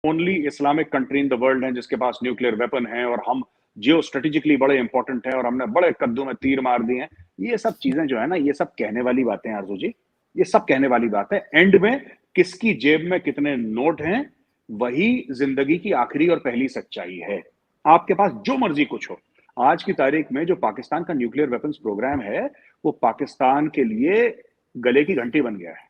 Only Islamic country in the world है जिसके पास nuclear weapon है, और हम जियो स्ट्रेटेजिकली बड़े इंपॉर्टेंट है, और हमने बड़े कद्दू में तीर मार दिए हैं। ये सब चीजें जो है ना, ये सब कहने वाली बातें हैं आरजू जी, ये सब कहने वाली बात है। एंड में किसकी जेब में कितने नोट हैं, वही जिंदगी की आखिरी और पहली सच्चाई है। आपके पास जो मर्जी कुछ हो, आज की तारीख में जो पाकिस्तान का न्यूक्लियर वेपन्स प्रोग्राम है, वो पाकिस्तान के लिए गले की घंटी बन गया है,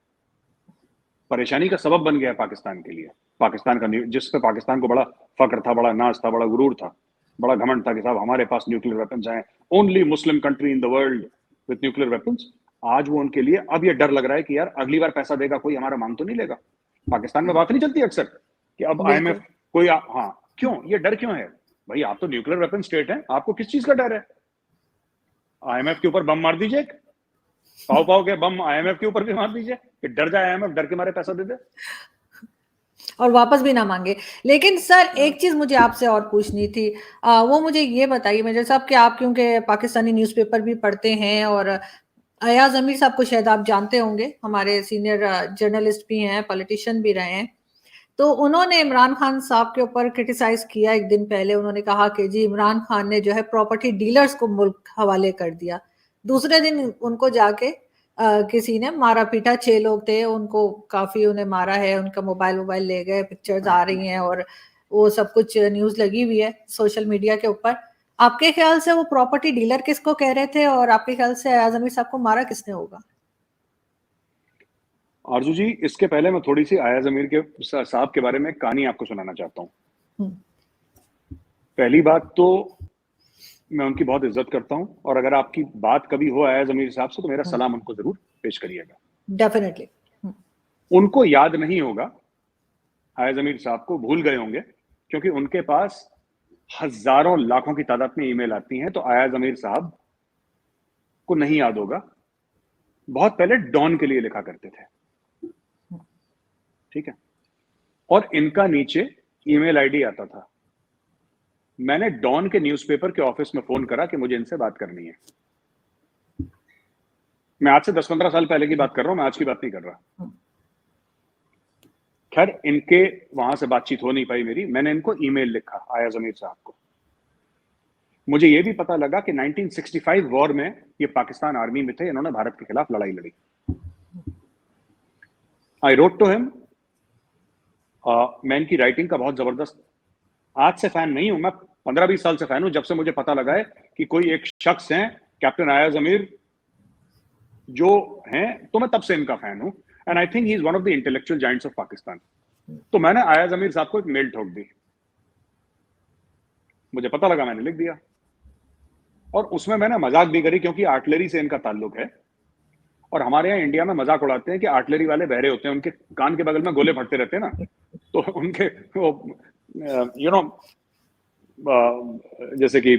परेशानी का सबब बन गया है पाकिस्तान के लिए। पाकिस्तान का जिस पे पाकिस्तान को बड़ा फक्र था, बड़ा नाज था, बड़ा गुरूर था, बड़ा घमंड था कि साहब हमारे पास न्यूक्लियर वेपन्स हैं, only Muslim country in the world with nuclear weapons. आज वो उनके लिए अब ये डर लग रहा है कि यार अगली बार पैसा देगा कोई, हमारा मांग तो नहीं लेगा। पाकिस्तान में बात नहीं चलती अक्सर कि अब IMF कोई हाँ, क्यों ये डर क्यों है भाई? आप तो न्यूक्लियर वेपन स्टेट है, आपको किस चीज का डर है? IMF के ऊपर बम मार दीजिए, पाव पाव के बम IMF के ऊपर भी मार दीजिए कि डर जाए IMF, डर के मारे पैसा दे दे और वापस भी ना मांगे। लेकिन सर एक चीज मुझे आपसे और पूछनी थी, वो मुझे ये बताइए मेजर साहब कि आप क्योंकि पाकिस्तानी न्यूज़पेपर भी पढ़ते हैं और अयाज अमीर साहब को शायद आप जानते होंगे, हमारे सीनियर जर्नलिस्ट भी हैं, पॉलिटिशियन भी रहे हैं। तो उन्होंने इमरान खान साहब के ऊपर क्रिटिसाइज किया एक दिन पहले। उन्होंने कहा कि जी इमरान खान ने जो है प्रॉपर्टी डीलर्स को मुल्क हवाले कर दिया। दूसरे दिन उनको जाके किसी ने मारा पीटा, 6 लोग थे, उनको काफी उन्हें मारा है, उनका मोबाइल ले गए, पिक्चर्स आ रही हैं और वो सब कुछ न्यूज लगी हुई है सोशल मीडिया के ऊपर। आपके ख्याल से वो प्रॉपर्टी डीलर किसको कह रहे थे और आपके ख्याल से अयाज अमीर साहब को मारा किसने होगा? आरजू जी, इसके पहले मैं थोड़ी सी अयाज अमीर के साहब के बारे में कहानी आपको सुनाना चाहता हूँ। पहली बात तो मैं उनकी बहुत इज्जत करता हूं, और अगर आपकी बात कभी हो अयाज अमीर साहब से तो मेरा सलाम उनको जरूर पेश करिएगा। डेफिनेटली। उनको याद नहीं होगा, अयाज अमीर साहब को भूल गए होंगे, क्योंकि उनके पास हजारों लाखों की तादाद में ईमेल आती हैं, तो अयाज अमीर साहब को नहीं याद होगा। बहुत पहले डॉन के लिए लिखा करते थे, ठीक है, और इनका नीचे ईमेल आईडी आता था। मैंने डॉन के न्यूज़पेपर के ऑफिस में फोन करा कि मुझे इनसे बात करनी है। मैं आज से 10-15 साल पहले की बात कर रहा हूं, मैं आज की बात नहीं कर रहा। खैर, इनके वहां से बातचीत हो नहीं पाई मेरी। मैंने इनको ईमेल लिखा अयाज अमीर साहब को। मुझे यह भी पता लगा कि 1965 वॉर में ये पाकिस्तान आर्मी में थे, इन्होंने भारत के खिलाफ लड़ाई लड़ी। I wrote to him. मैं इनकी राइटिंग का बहुत जबरदस्त आज से फैन नहीं हूं, मैं 15-20 साल से फैन हूं, जब से मुझे पता लगा है कि कोई एक शख्स है कैप्टन अयाज अमीर जो हैं, तो मैं तब से इनका फैन हूं। And I think he is one of the intellectual giants of Pakistan. तो मैंने अयाज अमीर साहब को एक मेल ठोक दी, मुझे पता लगा, मैंने लिख दिया, और उसमें मैंने मजाक भी करी, क्योंकि आर्टिलरी से इनका ताल्लुक है, और हमारे यहाँ इंडिया में मजाक उड़ाते हैं कि आर्टिलरी वाले बहरे होते हैं, उनके कान के बगल में गोले फटते रहते हैं ना, तो उनके यू नो जैसे कि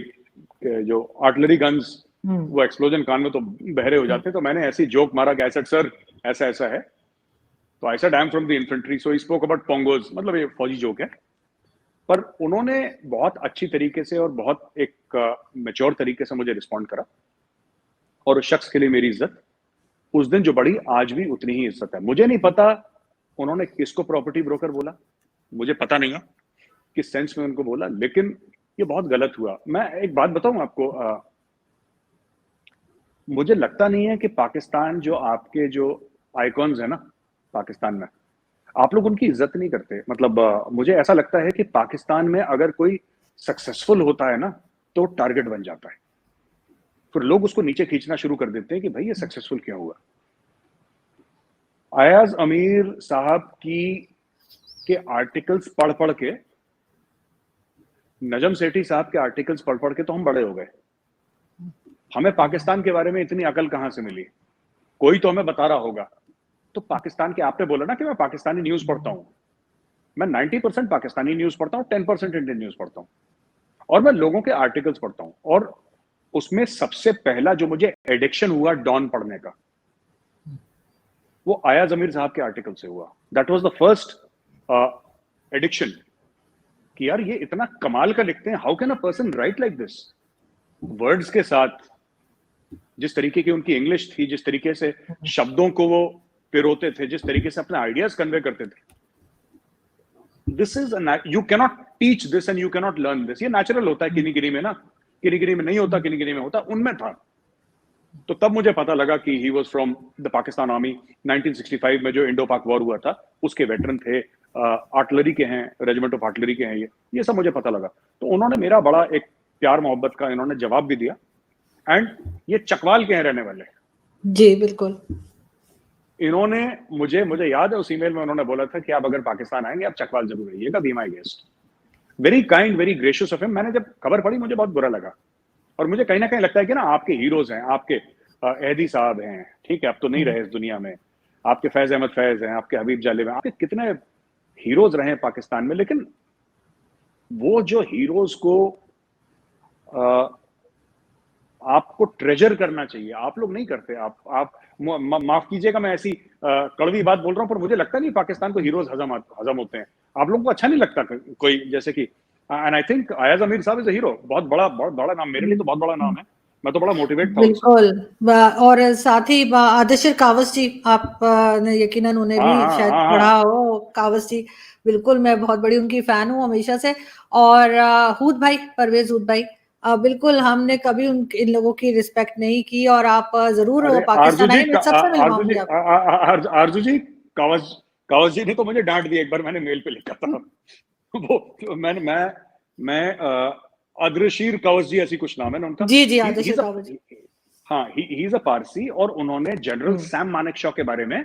जो आर्टिलरी गन्स, वो एक्सप्लोजन कान में तो बहरे हो जाते हैं। तो मैंने ऐसी जोक मारा कि आई सेड सर ऐसा ऐसा है, तो I said I am from the infantry, so he spoke about pongos, मतलब ये फौजी जोक है। पर उन्होंने बहुत अच्छी तरीके से और बहुत एक मैच्योर तरीके से मुझे रिस्पॉन्ड करा, और उस शख्स के लिए मेरी इज्जत उस दिन जो बढ़ी, आज भी उतनी ही इज्जत है। मुझे नहीं पता उन्होंने किसको प्रॉपर्टी ब्रोकर बोला, मुझे पता नहीं है किस सेंस में उनको बोला, लेकिन ये बहुत गलत हुआ। मैं एक बात बताऊं आपको, मुझे लगता नहीं है कि पाकिस्तान जो आपके जो आइकॉन्स है ना पाकिस्तान में, आप लोग उनकी इज्जत नहीं करते। मतलब मुझे ऐसा लगता है कि पाकिस्तान में अगर कोई सक्सेसफुल होता है ना, तो टारगेट बन जाता है, फिर लोग उसको नीचे खींचना शुरू कर देते हैं कि भाई ये सक्सेसफुल क्यों हुआ। अयाज अमीर साहब के आर्टिकल्स पढ़ पढ़ के, नजम सेठी साहब के आर्टिकल्स पढ़ पढ़ के तो हम बड़े हो गए। हमें पाकिस्तान के बारे में इतनी अकल कहां से मिली? कोई तो हमें बता रहा होगा। तो पाकिस्तान के, आपने बोला ना कि मैं पाकिस्तानी न्यूज पढ़ता हूं, मैं 90% पाकिस्तानी न्यूज पढ़ता हूं, 10% इंडियन न्यूज पढ़ता हूं, और मैं लोगों के आर्टिकल्स पढ़ता हूं। और उसमें सबसे पहला जो मुझे एडिक्शन हुआ डॉन पढ़ने का, वो अयाज अमीर साहब के आर्टिकल से हुआ। That was the first addiction कि यार ये इतना कमाल का लिखते हैं, how can a person right like this, words के साथ, जिस तरीके की उनकी इंग्लिश थी, जिस तरीके से शब्दों को वो पिरोते थे, जिस तरीके से अपने आइडियाज कन्वे करते थे, this is you cannot teach this and you cannot learn this. ये नेचुरल होता है किन्हीं गिरी में ना, किन्हीं गिरी में नहीं होता, किन्हीं गिरी में होता, उनमें था। तो तब मुझे पता लगा कि he was from the Pakistan army. 1965 में जो इंडो पाक वॉर हुआ था उसके वेटरन थे, आर्टिलरी के हैं, रेजिमेंट ऑफ आर्टिलरी के हैं, ये सब मुझे पता लगा। तो उन्होंने मेरा बड़ा एक प्यार मोहब्बत का इन्होंने जवाब भी दिया। एंड ये चकवाल के हैं रहने वाले। जी बिल्कुल। इन्होंने मुझे याद है उस ईमेल में उन्होंने बोला था कि आप अगर पाकिस्तान आएंगे आप चकवाल जरूर रहिएगा, be my guest. Very kind, very gracious of him. मैंने जब खबर पढ़ी मुझे बहुत बुरा लगा, और मुझे कहीं ना कहीं लगता है कि ना आपके हीरोज हैं, आपके एहदी साहब हैं, ठीक है अब तो नहीं रहे इस दुनिया में, आपके फैज अहमद फैज हैं, आपके हबीब जालिब हैं, आपके कितने हीरोज रहे हैं पाकिस्तान में। लेकिन वो जो हीरोज को आपको ट्रेजर करना चाहिए, आप लोग नहीं करते। आप माफ कीजिएगा मैं ऐसी कड़वी बात बोल रहा हूं, पर मुझे लगता नहीं पाकिस्तान को हीरोज हजम होते हैं। आप लोगों को अच्छा नहीं लगता कोई, जैसे कि एंड आई थिंक अयाज अमीर साहब इज अ हीरो। बहुत बड़ा नाम, मेरे लिए तो बहुत बड़ा नाम है। मैं तो बड़ा मोटिवेट था उनसे। बिल्कुल। और साथ ही आदिशिर कावस जी, आप ने यकीनन उन्हें हाँ भी हाँ शायद हाँ पढ़ा हाँ। हो। कावस जी बिल्कुल, मैं बहुत बड़ी उनकी फैन हूँ हमेशा से। और हूद भाई, परवेज हूद भाई, बिल्कुल हमने कभी इन लोगों की रिस्पेक्ट नहीं की। और आप जरूर अरे आरजू पाकिस्तान जी, आइए, मैं सबसे आरजू जी, मिलवाऊंगी आपको। आरजू जी, कावज कावज जी ने तो मुझे डांट दिया एक बार, मैंने मेल पे लिखा था। वो तो मैं अग्रशीर कावज जी ऐसी कुछ नाम है ना उनका। जी जी, ही आदिशिर इज अ, कावस जी। हाँ ही इज अ पारसी, और उन्होंने जनरल हम्म, सैम मानेकशॉ के बारे में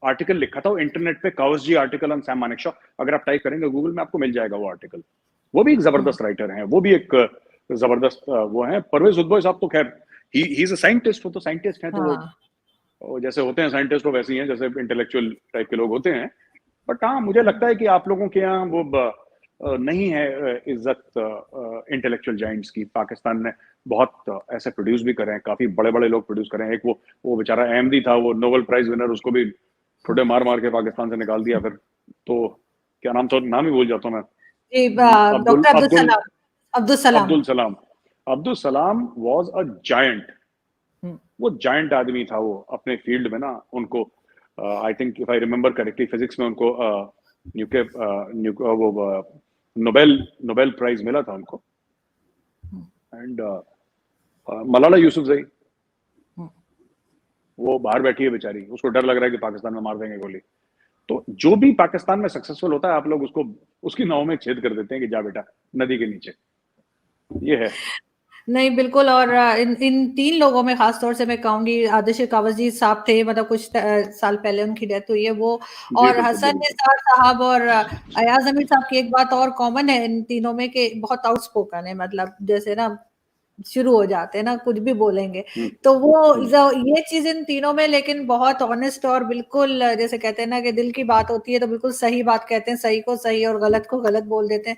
आर्टिकल लिखा था। वो इंटरनेट पे कावस जी आर्टिकल ऑन सैम मानेकशॉ, अगर आप टाइप करेंगे गूगल में आपको मिल जाएगा वो आर्टिकल। वो भी एक हम्म, जबरदस्त राइटर हैं, वो भी एक जबरदस्त वो है। परवेज उद्भव साहब तो खैर ही इज अ साइंटिस्ट, वो तो साइंटिस्ट हैं, तो हाँ। वो जैसे होते हैं साइंटिस्ट, वो वैसे ही हैं जैसे इंटेलेक्चुअल टाइप के लोग होते हैं। बट हाँ मुझे लगता है कि आप लोगों के यहाँ वो नहीं है इज्जत इंटेलेक्चुअल जाइंट्स की। पाकिस्तान ने बहुत ऐसे प्रोड्यूस भी करे हैं, काफी बड़े बड़े लोग प्रोड्यूस करे हैं। एक वो बेचारा अहमदी था, वो नोबेल प्राइज विनर, उसको भी ठुड्डे मार मार के पाकिस्तान से निकाल दिया फिर। तो क्या नाम था, नाम ही भूल जाता हूँ मैं। जी, Abdul doctor Abdul Abdul Salam. Abdul Salam. Abdul Salam. Abdul Salam was a giant. हम्म, वो जायंट आदमी था वो अपने फील्ड में ना। उनको I think if I remember correctly physics में उनको वो नोबेल नोबेल प्राइज मिला था उनको। एंड मलाला यूसुफजई, हम्म। वो बाहर बैठी है बेचारी, उसको डर लग रहा है कि पाकिस्तान में मार देंगे गोली। तो जो भी पाकिस्तान में सक्सेसफुल होता है आप लोग उसको उसकी नाव में छेद कर देते हैं कि जा बेटा नदी के नीचे। ये है। नहीं बिल्कुल। और इन इन 3 लोगों में ख़ास तौर से मैं कहूँगी, आदिशिर कावस जी साहब थे, मतलब कुछ साल पहले उनकी डेथ हुई है वो। जी और बिल्कुल, जी हसन बिल्कुल। निसार साहब और अयाज अमीर साहब की एक बात और कॉमन है इन तीनों में, कि बहुत आउटस्पोकन है। मतलब जैसे ना शुरू हो जाते हैं ना, कुछ भी बोलेंगे। हम्म तो वो हम्म ये चीज़ इन तीनों में, लेकिन बहुत ऑनेस्ट और बिल्कुल जैसे कहते हैं ना कि दिल की बात होती है तो बिल्कुल सही बात कहते हैं, सही को सही और गलत को गलत बोल देते हैं।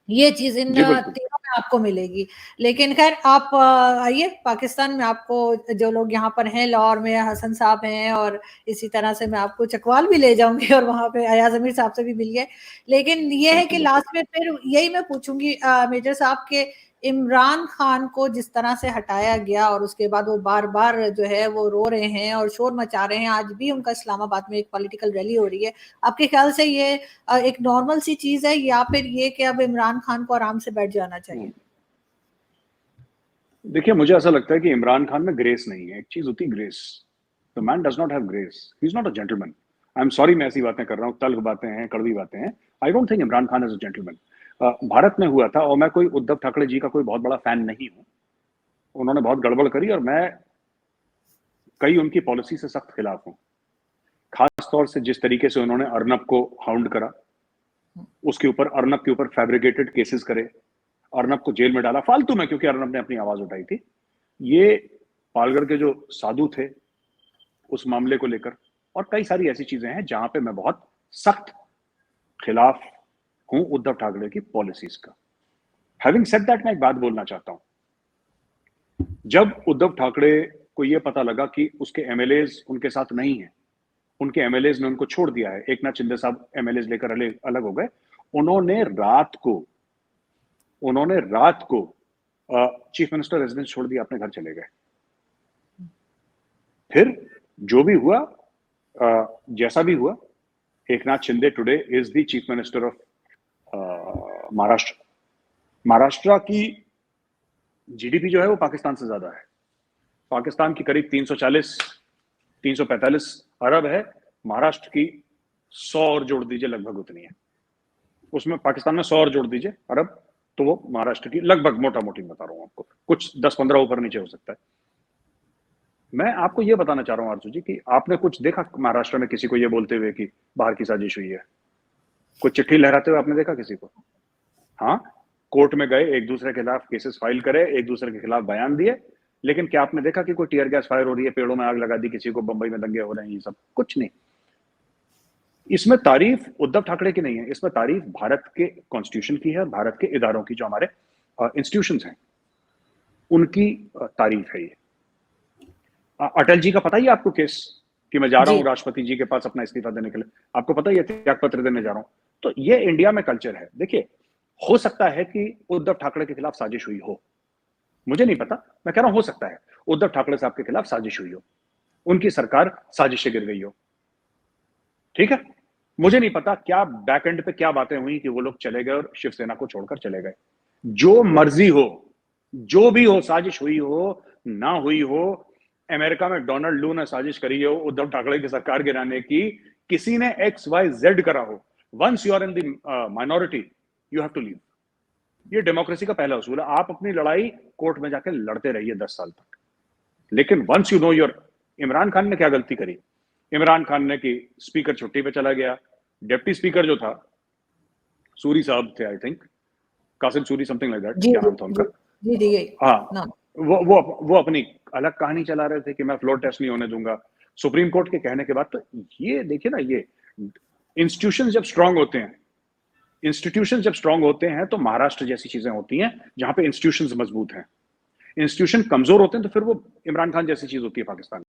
ये चीज़ इन जी बिल्कुल। तीनों में आपको मिलेगी। लेकिन ख़ैर आप आइए पाकिस्तान में, आपको जो लोग यहाँ पर हैं लाहौर में, हसन साहब हैं, और इसी तरह से मैं आपको चकवाल भी ले जाऊँगी और वहाँ पे अयाज़ अमीर साहब से भी मिलिए। लेकिन ये है कि बिल्कुल बिल्कुल। लास्ट में फिर यही मैं पूछूँगी मेजर साहब के, इमरान खान को जिस तरह से हटाया गया और उसके बाद वो बार-बार जो है वो रो रहे हैं और शोर मचा रहे हैं। आज भी उनका इस्लामाबाद में एक पॉलिटिकल रैली हो रही है। आपके ख़्याल से ये एक नॉर्मल सी चीज़ है, या फिर ये कि अब इमरान खान को आराम से बैठ जाना चाहिए? देखिए मुझे ऐसा लगता है कि इमरान खान में ग्रेस नहीं है। एक चीज होती है grace, the man does not have grace, he is not a gentleman. I am sorry मैं ऐसी बातें कर रहा हूँ, तल्ख बातें हैं, कड़वी बातें हैं। I don't think Imran Khan is a gentleman. Bharat में हुआ था, और मैं कोई उद्धव ठाकरे जी का कोई बहुत बड़ा फैन नहीं हूँ। उन्होंने बहुत गड़बड़ करी, और मैं कई उनकी पॉलिसी से सख्त खिलाफ हूँ। खास तौर से जिस तरीके से उन्होंने अर्नब को हाउंड करा, उसके ऊपर अर्नब के ऊपर फैब्रिकेटेड केसेस करे, अर्नब को जेल में डाला फालतू में क्योंकि अर्नब ने अपनी आवाज उठाई थी। ये पालगढ़ के जो साधु थे उस मामले को लेकर, और कई सारी ऐसी चीजें हैं जहां पे मैं बहुत सख्त खिलाफ हूं उद्धव ठाकरे की पॉलिसीज का। हैविंग सेड दैट, मैं एक बात बोलना चाहता हूं। जब उद्धव ठाकरे को यह पता लगा कि उसके एमएलएज उनके साथ नहीं है, उनके एमएलएज ने उनको छोड़ दिया है, एक नाथ शिंदे साहब एमएलएज लेकर अलग हो गए, उन्होंने रात को चीफ मिनिस्टर रेजिडेंस छोड़ दिया, अपने घर चले गए। फिर जो भी हुआ, जैसा भी हुआ, Eknath Shinde today is the chief minister of Maharashtra. Maharashtra की जीडीपी जो है वो पाकिस्तान से ज्यादा है। पाकिस्तान की करीब 340-345 अरब है, महाराष्ट्र की 100 और जोड़ दीजिए लगभग उतनी है। उसमें पाकिस्तान में 100 और जोड़ दीजिए अरब, तो वो महाराष्ट्र की लगभग, मोटा मोटी बता रहा हूं आपको, कुछ 10-15 ऊपर नीचे हो सकता है। मैं आपको ये बताना चाह रहा हूं आरजू जी कि आपने कुछ देखा महाराष्ट्र में किसी को ये बोलते हुए कि बाहर की साजिश हुई है? कुछ चिट्ठी लहराते हुए आपने देखा किसी को? हाँ, कोर्ट में गए, एक दूसरे के खिलाफ केसेस फाइल करे, एक दूसरे के खिलाफ बयान दिए, लेकिन क्या आपने देखा कि कोई टीयर गैस फायर हो रही है, पेड़ों में आग लगा दी किसी को, बंबई में दंगे हो रहे हैं, ये सब कुछ नहीं। इसमें तारीफ उद्धव ठाकरे की नहीं है, इसमें तारीफ भारत के कॉन्स्टिट्यूशन की है, भारत के इदारों की, जो हमारे इंस्टीट्यूशंस हैं, उनकी तारीफ है ये। अटल जी का पता ही आपको केस कि मैं जा रहा हूं राष्ट्रपति जी के पास अपना इस्तीफा देने के लिए, आपको पता ही है, त्याग पत्र देने जा रहा हूं। तो ये इंडिया में कल्चर है। देखिए, हो सकता है कि उद्धव ठाकरे के खिलाफ साजिश हुई हो, मुझे नहीं पता, मैं कह रहा हूं हो सकता है उद्धव ठाकरे साहब के खिलाफ साजिश हुई हो, उनकी सरकार साजिश से गिर गई हो, ठीक है। मुझे नहीं पता क्या बैक एंड पे क्या बातें हुई कि वो लोग चले गए और शिवसेना को छोड़कर चले गए। जो मर्जी हो, जो भी हो, साजिश हुई हो ना हुई हो, अमेरिका में डोनाल्ड लू ने साजिश करी हो उद्धव ठाकरे की सरकार गिराने की, किसी ने XYZ करा हो, once you are in the minority you have to leave. ये डेमोक्रेसी का पहला उसूल है। आप अपनी लड़ाई कोर्ट में जाके लड़ते रहिए 10 साल तक, लेकिन once you know your. Imran Khan ने क्या गलती करी? इमरान खान ने कि स्पीकर छुट्टी पे चला गया, डिप्टी स्पीकर जो था, सूरी साहब थे, I think Qasim Suri, something like that, क्या नाम था उनका? हाँ, वो अपनी अलग कहानी चला रहे थे कि मैं फ्लोर टेस्ट नहीं होने दूंगा सुप्रीम कोर्ट के कहने के बाद। तो ये देखिए ना, ये इंस्टीट्यूशन जब स्ट्रांग होते हैं, इंस्टीट्यूशन जब स्ट्रांग होते हैं तो महाराष्ट्र जैसी चीजें होती हैं जहां पे इंस्टीट्यूशंस मजबूत हैं। इंस्टीट्यूशन कमजोर होते हैं तो फिर वो इमरान खान जैसी चीज होती है पाकिस्तान।